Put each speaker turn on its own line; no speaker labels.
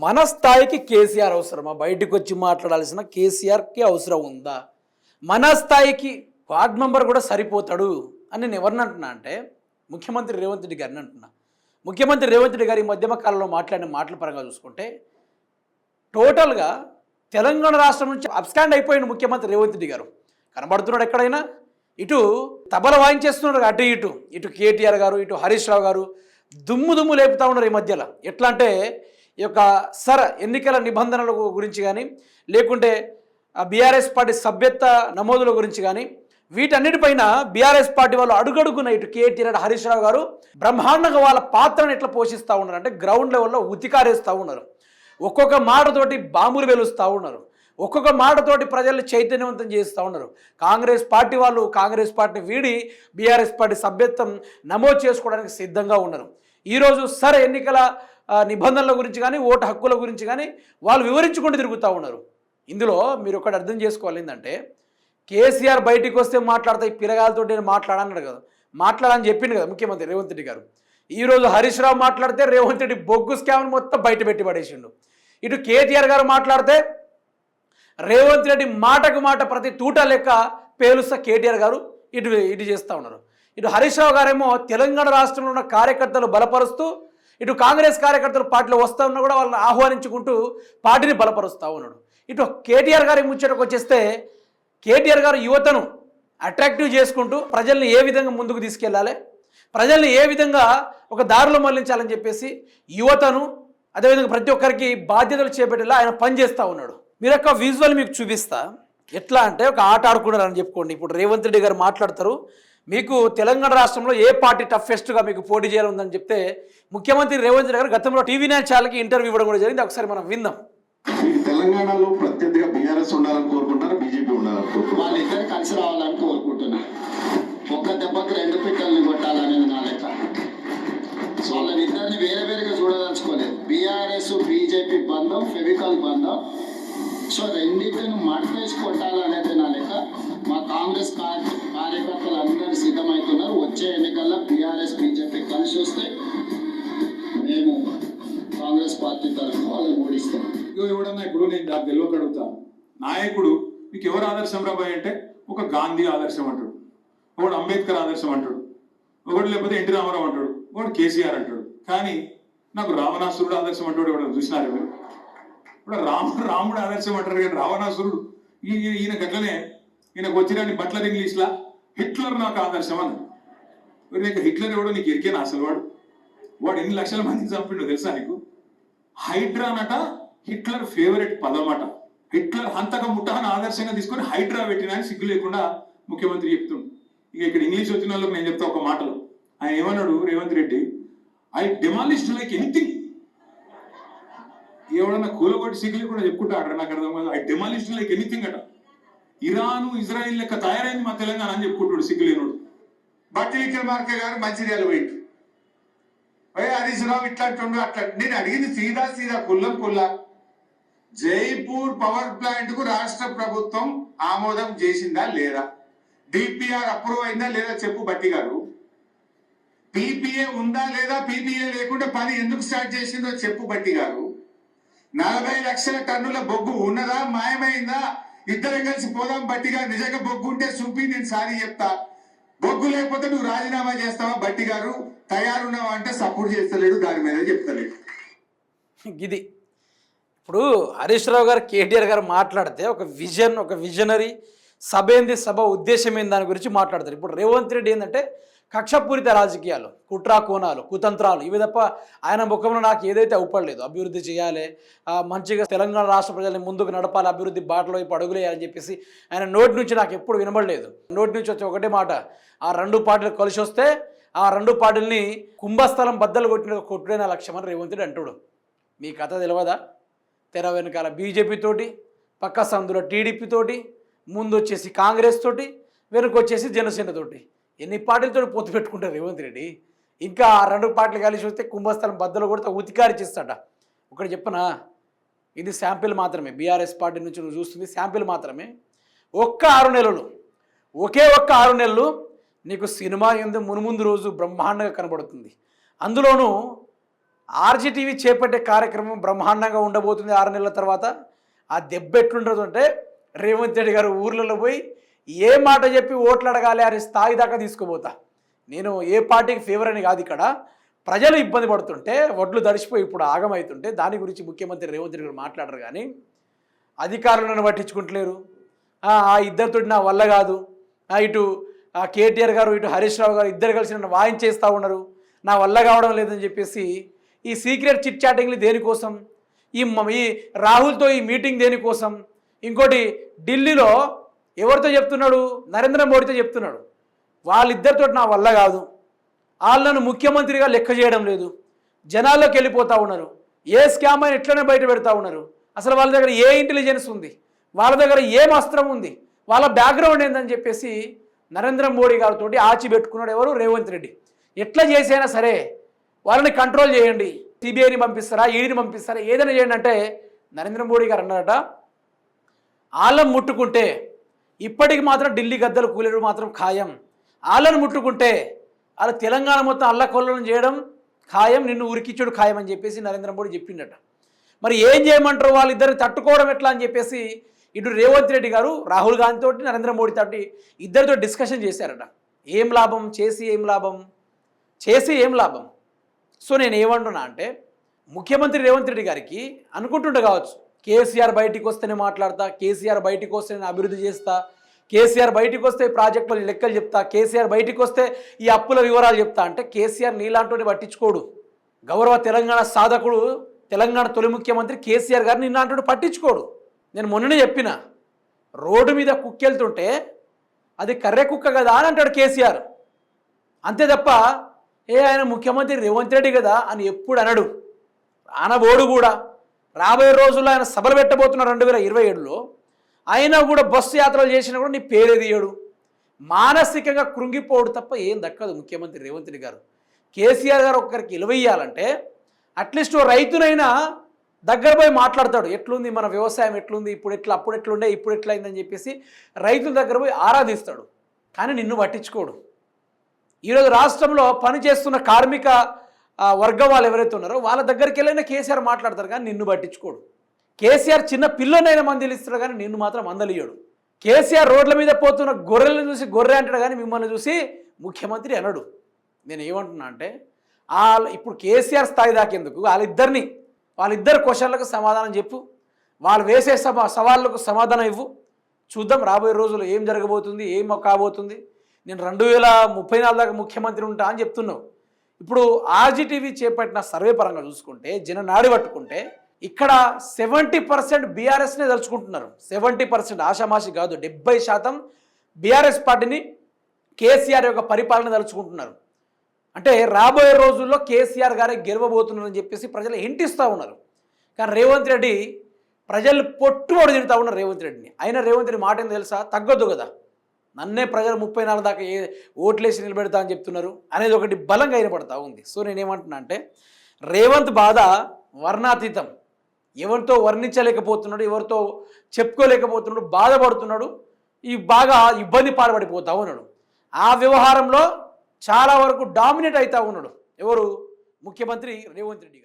మన స్థాయికి కేసీఆర్ అవసరమా? బయటకు వచ్చి మాట్లాడాల్సిన కేసీఆర్కి అవసరం ఉందా? మన స్థాయికి వార్డ్ మెంబర్ కూడా సరిపోతాడు అని నేను ఎవరిని అంటున్నా అంటే ముఖ్యమంత్రి రేవంత్ రెడ్డి గారిని అంటున్నా. ముఖ్యమంత్రి రేవంత్ రెడ్డి గారి మధ్యమ కాలంలో మాట్లాడిన మాటల పరంగా చూసుకుంటే టోటల్గా తెలంగాణ రాష్ట్రం నుంచి అబ్స్కాండ్ అయిపోయిన ముఖ్యమంత్రి రేవంత్ రెడ్డి గారు కనబడుతున్నాడు ఎక్కడైనా. ఇటు తబల వాయించేస్తున్నారు, అటు ఇటు ఇటు కేటీఆర్ గారు, ఇటు హరీష్ రావు గారు దుమ్ము లేపుతా ఉన్నారు ఈ మధ్యలో. ఎట్లా అంటే ఈ యొక్క ఎన్నికల నిబంధనల గురించి కానీ, లేకుంటే బీఆర్ఎస్ పార్టీ సభ్యత్వ నమోదుల గురించి కానీ, వీటన్నిటిపైన బీఆర్ఎస్ పార్టీ వాళ్ళు అడుగడుగున ఇటు కేటీఆర్, హరీష్ రావు గారు బ్రహ్మాండంగా వాళ్ళ పాత్రను ఎట్లా పోషిస్తూ ఉన్నారు అంటే గ్రౌండ్ లెవెల్లో ఉతికారేస్తూ ఉన్నారు. ఒక్కొక్క మాటతోటి బాంబులు వెలుస్తూ ఉన్నారు, ఒక్కొక్క మాటతోటి ప్రజల్ని చైతన్యవంతం చేస్తూ ఉన్నారు. కాంగ్రెస్ పార్టీ వాళ్ళు కాంగ్రెస్ పార్టీని వీడి బీఆర్ఎస్ పార్టీ సభ్యత్వం నమోదు చేసుకోవడానికి సిద్ధంగా ఉన్నారు. ఈరోజు ఎన్నికల నిబంధనల గురించి కానీ, ఓటు హక్కుల గురించి కానీ వాళ్ళు వివరించుకుంటూ తిరుగుతూ ఉన్నారు. ఇందులో మీరు ఒకటి అర్థం చేసుకోవాలి ఏంటంటే కేసీఆర్ బయటికి వస్తే మాట్లాడతా, ఈ పిరగాలతో నేను మాట్లాడన్నాడు కదా, మాట్లాడని చెప్పింది కదా ముఖ్యమంత్రి రేవంత్ రెడ్డి గారు. ఈరోజు హరీష్ రావు మాట్లాడితే రేవంత్ రెడ్డి బొగ్గు స్కామ్ మొత్తం బయట పెట్టి పడేసిండు. ఇటు కేటీఆర్ గారు మాట్లాడితే రేవంత్ రెడ్డి మాటకు మాట ప్రతి తూట లెక్క పేలుస్తా కేటీఆర్ గారు ఇటు చేస్తూ ఉన్నారు. ఇటు హరీష్ రావు గారేమో తెలంగాణ రాష్ట్రంలో ఉన్న కార్యకర్తలు బలపరుస్తూ, ఇటు కాంగ్రెస్ కార్యకర్తలు పార్టీలో వస్తూ ఉన్నా కూడా వాళ్ళని ఆహ్వానించుకుంటూ పార్టీని బలపరుస్తూ ఉన్నాడు. ఇటు కేటీఆర్ గారి ముచ్చటకు వచ్చేస్తే కేటీఆర్ గారు యువతను అట్రాక్టివ్ చేసుకుంటూ ప్రజల్ని ఏ విధంగా ముందుకు తీసుకెళ్లాలి, ప్రజల్ని ఏ విధంగా ఒక దారిలో మళ్లించాలని చెప్పేసి యువతను, అదేవిధంగా ప్రతి ఒక్కరికి బాధ్యతలు చేపట్టేలా ఆయన పనిచేస్తూ ఉన్నాడు. మీరు యొక్క విజువల్ మీకు చూపిస్తా. ఎట్లా అంటే ఒక ఆట ఆడుకున్నారని చెప్పుకోండి. ఇప్పుడు రేవంత్ రెడ్డి గారు మాట్లాడతారు, మీకు తెలంగాణ రాష్ట్రంలో ఏ పార్టీ టఫెస్ట్గా మీకు పోటీ చేయాలని చెప్తే ముఖ్యమంత్రి రేవంత్ రెడ్డి గారు గతంలో టీవీ9 ఛానల్కి ఇంటర్వ్యూ ఇవ్వడం కూడా జరిగింది. ఒకసారి మనం విందాం.
తెలంగాణలో ప్రత్యర్థిగా బీఆర్ఎస్ ఉండాలని కోరుకుంటారా, బీజేపీ ఉండాలని కోరుకుంటారు?
వాళ్ళిద్దరు కలిసి రావాలని కోరుకుంటున్నారు. ఒక్క దెబ్బకి రెండు పిక్కల్ని కొట్టాలనేది నా లెక్క. సో వాళ్ళనిద్దరిని వేరేగా చూడదలుచుకోలేదు. బీఆర్ఎస్ బీజేపీ బంధం ఫెవికాల్ బంధం. సో రెండింటిని మడతేసి కొట్టాలనేది నా లెక్క. మా కాంగ్రెస్ కార్యకర్తలు అందరూ సిద్ధమవుతున్నారు. వచ్చే ఎన్నికల్లో బీఆర్ఎస్ బీజేపీ కలిసి వస్తే మేము కాంగ్రెస్ పార్టీ తరఫున వాళ్ళని ఓడిస్తాం.
ఎవడన్నా ఇప్పుడు నేను నాకు తెలియక అడుగుతాను, నాయకుడు మీకు ఎవరు ఆదర్శం రాబాయ్ అంటే ఒక గాంధీ ఆదర్శం అంటాడు, ఒకడు అంబేద్కర్ ఆదర్శం అంటాడు, ఒకడు లేకపోతే ఎన్టీ రామారావు అంటాడు, ఒకడు కేసీఆర్ అంటాడు. కానీ నాకు రావణాసురుడు ఆదర్శం అంటాడు. ఎవరు చూసినారు? ఇప్పుడు రాముడు ఆదర్శం అంటారు కానీ రావణాసురుడు ఈయన గట్లనే ఈయనకు వచ్చిన బట్లర్ ఇంగ్లీష్లా హిట్లర్ నాకు ఆదర్శం అన్నాడు. నీకు హిట్లర్ ఎవడో నీకు ఎరికేనా అసలు? వాడు ఎన్ని లక్షల మందిని చంపిండో తెలుసా నీకు? హైడ్రా అనట హిట్లర్ ఫేవరెట్ పదం అట. హిట్లర్ హంతక ముఠాను ఆదర్శంగా తీసుకొని హైడ్రా పెట్టినా సిగ్గు లేకుండా ముఖ్యమంత్రి చెప్తుండు. ఇక ఇక్కడ ఇంగ్లీష్ వచ్చిన వాళ్ళకి నేను చెప్తా ఒక మాటలో. ఆయన ఏమన్నాడు Revanth Reddy, I demolished like anything. ఎవడన్నా కూలగొట్టి సిగ్గు లేకుండా చెప్పుకుంటా అక్కడ నాకు అర్థం కాదు. ఐ డెమాలిష్డ్ లైక్ ఎనీథింగ్ అట. ఇరాను ఇజ్రాయిల్ లెక్క తయారైంది మా తెలంగాణ అని చెప్పుకుంటాడు సిగ్గులేనుడు.
బట్టి విక్రమార్క గారు మంచిర్యాల పోయిండు, హరీష్ రావు ఇట్లా అంటుండు అట్లా. నేను అడిగింది సీదా కుల్లా జైపూర్ పవర్ ప్లాంట్ కు రాష్ట్ర ప్రభుత్వం ఆమోదం చేసిందా లేదా? డిపిఆర్ అప్రూవ్ అయిందా లేదా చెప్పు బట్టి గారు. పీపీఏ ఉందా లేదా? పీపీఏ లేకుండా పని ఎందుకు స్టార్ట్ చేసిందో చెప్పు బట్టి గారు. 40 లక్షల టన్నుల బొగ్గు ఉన్నదా, మాయమైందా? ఇద్దరం కలిసి పోదాం బట్టి గారు. నిజంగా బొగ్గు ఉంటే చూపి, నేను సారీ చెప్తా. బొగ్గు లేకపోతే నువ్వు రాజీనామా చేస్తావా బట్టి గారు? తయారున్నావా అంటే సపోర్ట్ చేస్తలేడు, దాని మీద చెప్తలేడు.
ఇది ఇప్పుడు హరీష్ రావు గారు, కేటీఆర్ గారు మాట్లాడితే ఒక విజనరీ సభ ఏంది, సభ ఉద్దేశం ఏంది దాని గురించి మాట్లాడతారు. ఇప్పుడు రేవంత్ రెడ్డి ఏంటంటే కక్షపూరిత రాజకీయాలు, కుట్రా కోణాలు, కుతంత్రాలు, ఇవి తప్ప ఆయన ముఖంలో నాకు ఏదైతే అవపడలేదు. అభివృద్ధి చేయాలి, మంచిగా తెలంగాణ రాష్ట్ర ప్రజల్ని ముందుకు నడపాలి, అభివృద్ధి బాటలో వైపు అడుగులేయాలని చెప్పేసి ఆయన నోటి నుంచి నాకు ఎప్పుడు వినబడలేదు. నోటి నుంచి వచ్చే ఒకటే మాట, ఆ రెండు పార్టీలు కలిసి వస్తే ఆ రెండు పార్టీలని కుంభస్థలం బద్దలు కొట్టిన లక్ష్యం అని రేవంత్ రెడ్డి అంటాడు. మీ కథ తెలియదా? తెర వెనకాల బీజేపీ తోటి, పక్క సందులో టీడీపీ తోటి, ముందు వచ్చేసి కాంగ్రెస్ తోటి, వెనుక వచ్చేసి జనసేన తోటి, ఎన్ని పార్టీలతో పొత్తు పెట్టుకుంటారు రేవంత్ రెడ్డి. ఇంకా ఆ రెండు పార్టీలు కలిసి వస్తే కుంభస్థలం బద్దలు కొడితే ఉతికారి చేస్తాడ. ఒకటి చెప్పనా, ఇది శాంపిల్ మాత్రమే. బీఆర్ఎస్ పార్టీ నుంచి నువ్వు చూస్తుంది శాంపిల్ మాత్రమే. ఒకే ఒక్క 6 నెలలు నీకు సినిమా ఎందు మునుముందు రోజు బ్రహ్మాండంగా కనబడుతుంది. అందులోనూ ఆర్జీటీవీ చేపట్టే కార్యక్రమం బ్రహ్మాండంగా ఉండబోతుంది 6 నెలల తర్వాత. ఆ దెబ్బ ఎట్లుండదు అంటే రేవంత్ రెడ్డి గారు ఊర్లలో పోయి ఏ మాట చెప్పి ఓట్లు అడగాలి అనే స్థాయి దాకా తీసుకుపోతా. నేను ఏ పార్టీకి ఫేవర్ అని కాదు, ఇక్కడ ప్రజలు ఇబ్బంది పడుతుంటే వడ్లు దడిచిపోయి ఇప్పుడు ఆగమవుతుంటే దాని గురించి ముఖ్యమంత్రి రేవంత్ రెడ్డి గారు మాట్లాడరు. కానీ అధికారులను పట్టించుకుంటలేరు. ఆ ఇద్దరితో నా వల్ల కాదు, ఇటు కేటీఆర్ గారు ఇటు హరీష్ రావు గారు ఇద్దరు కలిసి నన్ను వాయించేస్తూ ఉన్నారు, నా వల్ల కావడం లేదని చెప్పేసి ఈ సీక్రెట్ చిట్ చాటింగ్లు దేనికోసం, ఈ రాహుల్తో ఈ మీటింగ్ దేనికోసం, ఇంకోటి ఢిల్లీలో ఎవరితో చెప్తున్నాడు, నరేంద్ర మోడీతో చెప్తున్నాడు. వాళ్ళిద్దరితో నా వల్ల కాదు, వాళ్ళను ముఖ్యమంత్రిగా లెక్క చేయడం లేదు, జనాల్లోకి వెళ్ళిపోతూ ఉన్నారు, ఏ స్కామ్ అయినా ఎట్లనే బయట పెడతా ఉన్నారు, అసలు వాళ్ళ దగ్గర ఏ ఇంటెలిజెన్స్ ఉంది, వాళ్ళ దగ్గర ఏం అస్త్రం ఉంది, వాళ్ళ బ్యాక్గ్రౌండ్ ఏందని చెప్పేసి నరేంద్ర మోడీ గారితో ఆచి పెట్టుకున్నాడు ఎవరు, రేవంత్ రెడ్డి. ఎట్లా చేసైనా సరే వాళ్ళని కంట్రోల్ చేయండి, సిబిఐని పంపిస్తారా, ఈడీని పంపిస్తారా, ఏదైనా చేయండి అంటే నరేంద్ర మోడీ గారు అన్నారట, ఆళ్ళను ముట్టుకుంటే ఇప్పటికి మాత్రం ఢిల్లీ గద్దలు కూలేరు మాత్రం ఖాయం, ఆళ్ళను ముట్టుకుంటే వాళ్ళ తెలంగాణ మొత్తం అల్లకొల్లను చేయడం ఖాయం, నిన్ను ఉరికిచ్చుడు ఖాయం అని చెప్పేసి నరేంద్ర మోడీ చెప్పిండట. మరి ఏం చేయమంటారు, వాళ్ళిద్దరిని తట్టుకోవడం ఎట్లా అని చెప్పేసి ఇటు రేవంత్ రెడ్డి గారు రాహుల్ గాంధీ తోటి నరేంద్ర మోడీ తోటి ఇద్దరితో డిస్కషన్ చేశారట. ఏం లాభం, చేసి ఏం లాభం, చేసి ఏం లాభం. సో నేను ఏమంటున్నా అంటే ముఖ్యమంత్రి రేవంత్ రెడ్డి గారికి అనుకుంటుండే కావచ్చు, కేసీఆర్ బయటికి వస్తేనే మాట్లాడతా, కేసీఆర్ బయటికి వస్తే నేను అభివృద్ధి చేస్తా, కేసీఆర్ బయటికి వస్తే ప్రాజెక్టుల లెక్కలు చెప్తా, కేసీఆర్ బయటికి వస్తే ఈ అప్పుల వివరాలు చెప్తా అంటే కేసీఆర్ నీలాంటి పట్టించుకోడు. గౌరవ తెలంగాణ సాధకుడు, తెలంగాణ తొలి ముఖ్యమంత్రి కేసీఆర్ గారు నిన్నంటూ పట్టించుకోడు. నేను మొన్ననే చెప్పిన, రోడ్డు మీద కుక్కెళ్తుంటే అది కర్రె కుక్క కదా అని అంటాడు కేసీఆర్, అంతే తప్ప ఆయన ముఖ్యమంత్రి రేవంత్ రెడ్డి కదా అని ఎప్పుడు అనడు. అనబోడు కూడా. రాబోయే రోజుల్లో ఆయన సభలు పెట్టబోతున్నారు 2027లో, అయినా కూడా బస్సు యాత్రలు చేసినా కూడా నీ పేరే తీయడు. మానసికంగా కృంగిపోడు తప్ప ఏం దక్కదు ముఖ్యమంత్రి రేవంత్ రెడ్డి గారు. కేసీఆర్ గారు ఒక్కరికి ఇలవయ్యాలంటే అట్లీస్ట్ రైతునైనా దగ్గర పోయి మాట్లాడతాడు, ఎట్లుంది మన వ్యవసాయం, ఎట్లుంది ఇప్పుడు ఎట్లా, అప్పుడు ఎట్లుండే ఇప్పుడు ఎట్లయిందని చెప్పేసి రైతుల దగ్గర పోయి ఆరాధిస్తాడు. కానీ నిన్ను పట్టించుకోడు. ఈరోజు రాష్ట్రంలో పనిచేస్తున్న కార్మిక వర్గం వాళ్ళు ఎవరైతే ఉన్నారో వాళ్ళ దగ్గరికి వెళ్ళైనా కేసీఆర్ మాట్లాడతారు, కానీ నిన్ను పట్టించుకోడు. కేసీఆర్ చిన్న పిల్లనైనా మందలిస్తాడు, కానీ నిన్ను మాత్రం మందలియడు. కేసీఆర్ రోడ్ల మీద పోతున్న గొర్రెలను చూసి గొర్రె అంటాడు, కానీ మిమ్మల్ని చూసి ముఖ్యమంత్రి అనడు. నేను ఏమంటున్నా అంటే ఇప్పుడు కేసీఆర్ స్థాయి దాకేందుకు వాళ్ళిద్దరు క్వశ్చన్లకు సమాధానం చెప్పు, వాళ్ళు వేసే సవాళ్ళకు సమాధానం ఇవ్వు. చూద్దాం రాబోయే రోజుల్లో ఏం జరగబోతుంది, ఏం కాబోతుంది. నేను 2034 దాకా ముఖ్యమంత్రి ఉంటా అని చెప్తున్నావు. ఇప్పుడు ఆర్జీటీవీ చేపట్టిన సర్వే పరంగా చూసుకుంటే, జననాడి పట్టుకుంటే ఇక్కడ 70% బీఆర్ఎస్నే తలుచుకుంటున్నారు. 70% ఆషామాషి కాదు, 70% బీఆర్ఎస్ పార్టీని, కేసీఆర్ యొక్క పరిపాలన తలుచుకుంటున్నారు. అంటే రాబోయే రోజుల్లో కేసీఆర్ గారే గెలవబోతున్నారని చెప్పేసి ప్రజలు హింటిస్తూ ఉన్నారు. కానీ రేవంత్ రెడ్డి ప్రజలు పొట్టుబడి తిడుతూ ఉన్నారు రేవంత్ రెడ్డిని. అయినా రేవంత్ రెడ్డి మాట ఏం తెలుసా, తగ్గొద్దు కదా, నన్నే ప్రజలు 34 దాకా ఓట్లేసి నిలబెడతా అని చెప్తున్నారు అనేది ఒకటి బలంగా వినపడతా ఉంది. సో నేనేమంటున్నా అంటే రేవంత్ బాధ వర్ణాతీతం. ఎవరితో వర్ణించలేకపోతున్నాడు, ఎవరితో చెప్పుకోలేకపోతున్నాడు, బాధపడుతున్నాడు, బాగా ఇబ్బంది పాల్పడిపోతా ఉన్నాడు. ఆ వ్యవహారంలో చాలా వరకు డామినేట్ అవుతా ఉన్నాడు ఎవరు, ముఖ్యమంత్రి రేవంత్ రెడ్డి గారు.